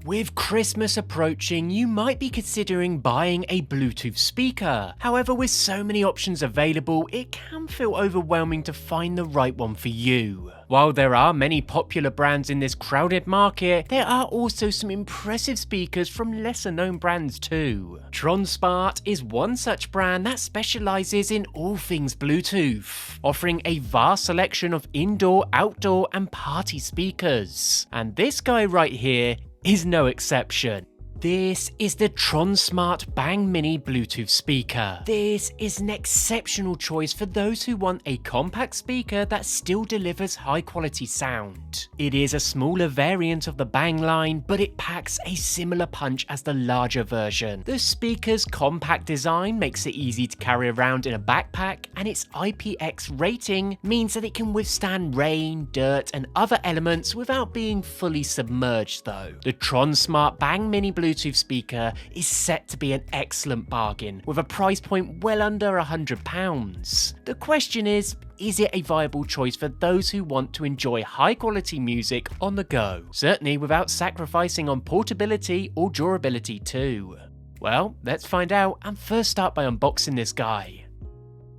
With Christmas approaching, you might be considering buying a Bluetooth speaker. However, with so many options available, it can feel overwhelming to find the right one for you. While there are many popular brands in this crowded market, there are also some impressive speakers from lesser known brands too. Tronsmart is one such brand that specializes in all things Bluetooth, offering a vast selection of indoor, outdoor and party speakers. And this guy right here is no exception. This is the Tronsmart Bang Mini Bluetooth speaker. This is an exceptional choice for those who want a compact speaker that still delivers high quality sound. It is a smaller variant of the Bang line, but it packs a similar punch as the larger version. The speaker's compact design makes it easy to carry around in a backpack, and its IPX rating means that it can withstand rain, dirt and other elements without being fully submerged though. The Tronsmart Bang Mini Bluetooth speaker is set to be an excellent bargain, with a price point well under £100. The question is it a viable choice for those who want to enjoy high quality music on the go? Certainly without sacrificing on portability or durability too. Well, let's find out, and first start by unboxing this guy.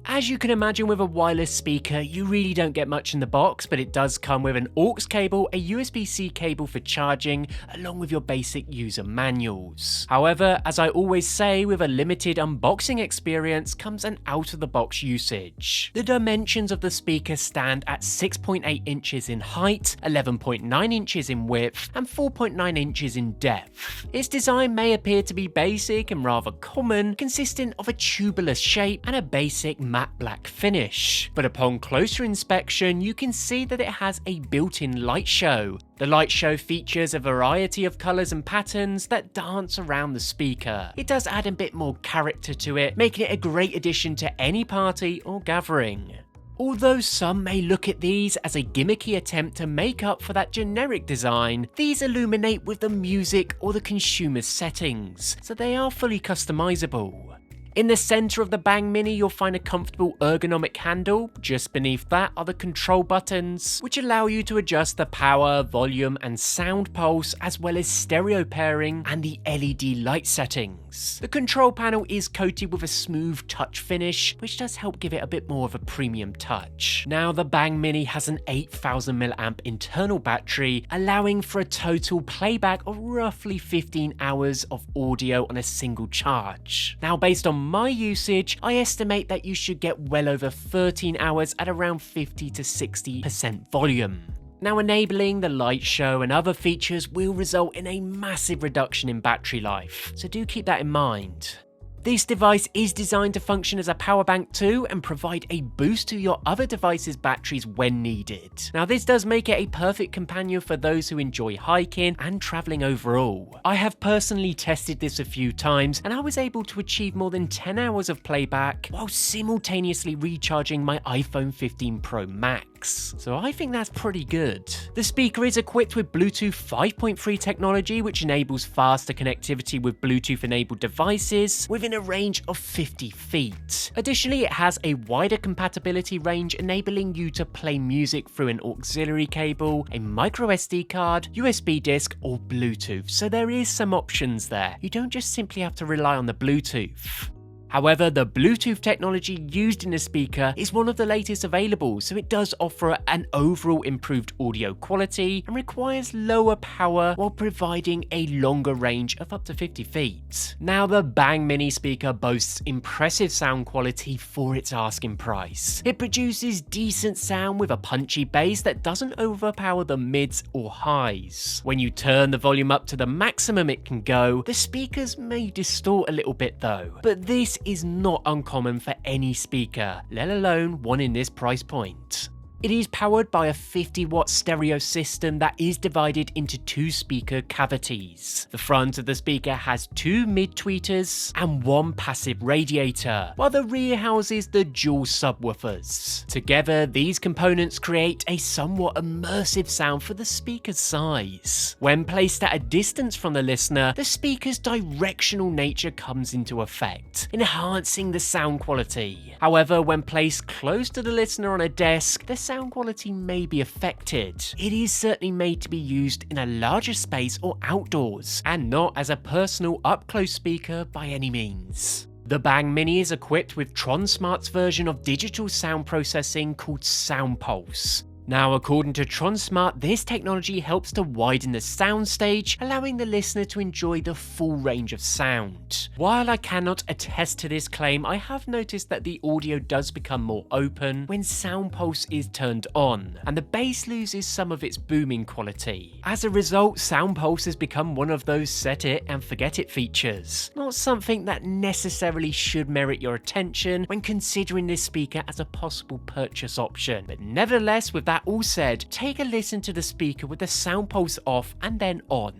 As you can imagine, with a wireless speaker, you really don't get much in the box, but it does come with an aux cable, a USB-C cable for charging, along with your basic user manuals. However, as I always say, with a limited unboxing experience comes an out-of-the-box usage. The dimensions of the speaker stand at 6.8 inches in height, 11.9 inches in width, and 4.9 inches in depth. Its design may appear to be basic and rather common, consisting of a tubular shape and a basic matte black finish, but upon closer inspection you can see that it has a built-in light show. The light show features a variety of colours and patterns that dance around the speaker. It does add a bit more character to it, making it a great addition to any party or gathering. Although some may look at these as a gimmicky attempt to make up for that generic design, these illuminate with the music or the consumer's settings, so they are fully customizable. In the centre of the Bang Mini, you'll find a comfortable ergonomic handle. Just beneath that are the control buttons, which allow you to adjust the power, volume and sound pulse, as well as stereo pairing and the LED light settings. The control panel is coated with a smooth touch finish, which does help give it a bit more of a premium touch. Now, the Bang Mini has an 8000 mAh internal battery, allowing for a total playback of roughly 15 hours of audio on a single charge. Now, based on my usage, I estimate that you should get well over 13 hours at around 50 to 60% volume. Now, enabling the light show and other features will result in a massive reduction in battery life, so do keep that in mind. This device is designed to function as a power bank too and provide a boost to your other device's batteries when needed. Now, this does make it a perfect companion for those who enjoy hiking and travelling overall. I have personally tested this a few times and I was able to achieve more than 10 hours of playback while simultaneously recharging my iPhone 15 Pro Max. So I think that's pretty good. The speaker is equipped with Bluetooth 5.3 technology, which enables faster connectivity with Bluetooth enabled devices within a range of 50 feet. Additionally, it has a wider compatibility range, enabling you to play music through an auxiliary cable, a micro SD card, USB disc or Bluetooth, so there is some options there. You don't just simply have to rely on the Bluetooth. However, the Bluetooth technology used in the speaker is one of the latest available, so it does offer an overall improved audio quality and requires lower power while providing a longer range of up to 50 feet. Now, the Bang Mini speaker boasts impressive sound quality for its asking price. It produces decent sound with a punchy bass that doesn't overpower the mids or highs. When you turn the volume up to the maximum it can go, the speakers may distort a little bit though, but this is not uncommon for any speaker, let alone one in this price point. It is powered by a 50-watt stereo system that is divided into two speaker cavities. The front of the speaker has two mid-tweeters and one passive radiator, while the rear houses the dual subwoofers. Together, these components create a somewhat immersive sound for the speaker's size. When placed at a distance from the listener, the speaker's directional nature comes into effect, enhancing the sound quality. However, when placed close to the listener on a desk, the sound sound quality may be affected. It is certainly made to be used in a larger space or outdoors, and not as a personal up-close speaker by any means. The Bang Mini is equipped with Tronsmart's version of digital sound processing called Sound Pulse. Now, according to Tronsmart, this technology helps to widen the soundstage, allowing the listener to enjoy the full range of sound. While I cannot attest to this claim, I have noticed that the audio does become more open when Sound Pulse is turned on, and the bass loses some of its booming quality. As a result, Sound Pulse has become one of those set it and forget it features. Not something that necessarily should merit your attention when considering this speaker as a possible purchase option, but nevertheless, with that all said, take a listen to the speaker with the Sound Pulse off and then on.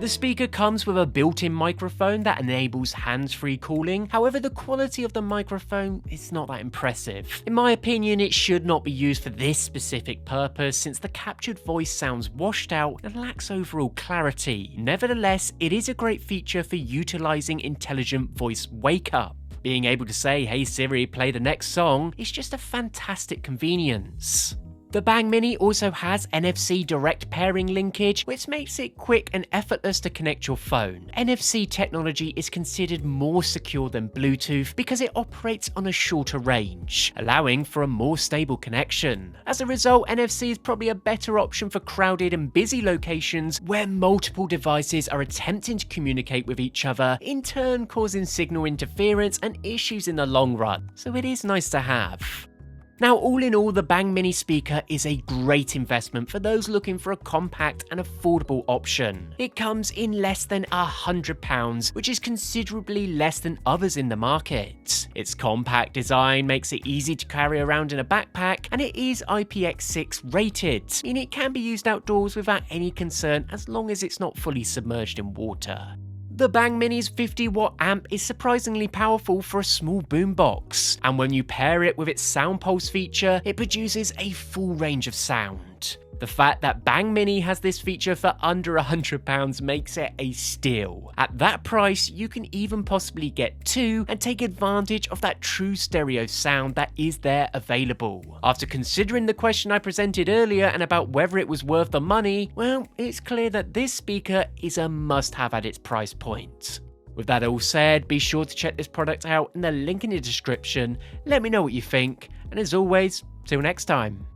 The speaker comes with a built-in microphone that enables hands-free calling. However, the quality of the microphone is not that impressive. In my opinion, it should not be used for this specific purpose, since the captured voice sounds washed out and lacks overall clarity. Nevertheless, it is a great feature for utilizing intelligent voice wake-up. Being able to say, "Hey Siri, play the next song," is just a fantastic convenience. The Bang Mini also has NFC direct pairing linkage, which makes it quick and effortless to connect your phone. NFC technology is considered more secure than Bluetooth because it operates on a shorter range, allowing for a more stable connection. As a result, NFC is probably a better option for crowded and busy locations where multiple devices are attempting to communicate with each other, in turn causing signal interference and issues in the long run, so it is nice to have. Now, all in all, the Bang Mini speaker is a great investment for those looking for a compact and affordable option. It comes in less than £100, which is considerably less than others in the market. Its compact design makes it easy to carry around in a backpack, and it is IPX6 rated, meaning it can be used outdoors without any concern as long as it's not fully submerged in water. The Bang Mini's 50-watt amp is surprisingly powerful for a small boombox, and when you pair it with its Sound Pulse feature, it produces a full range of sound. The fact that Bang Mini has this feature for under £100 makes it a steal. At that price, you can even possibly get two and take advantage of that true stereo sound that is there available. After considering the question I presented earlier and about whether it was worth the money, well, it's clear that this speaker is a must-have at its price point. With that all said, be sure to check this product out in the link in the description. Let me know what you think, and as always, till next time.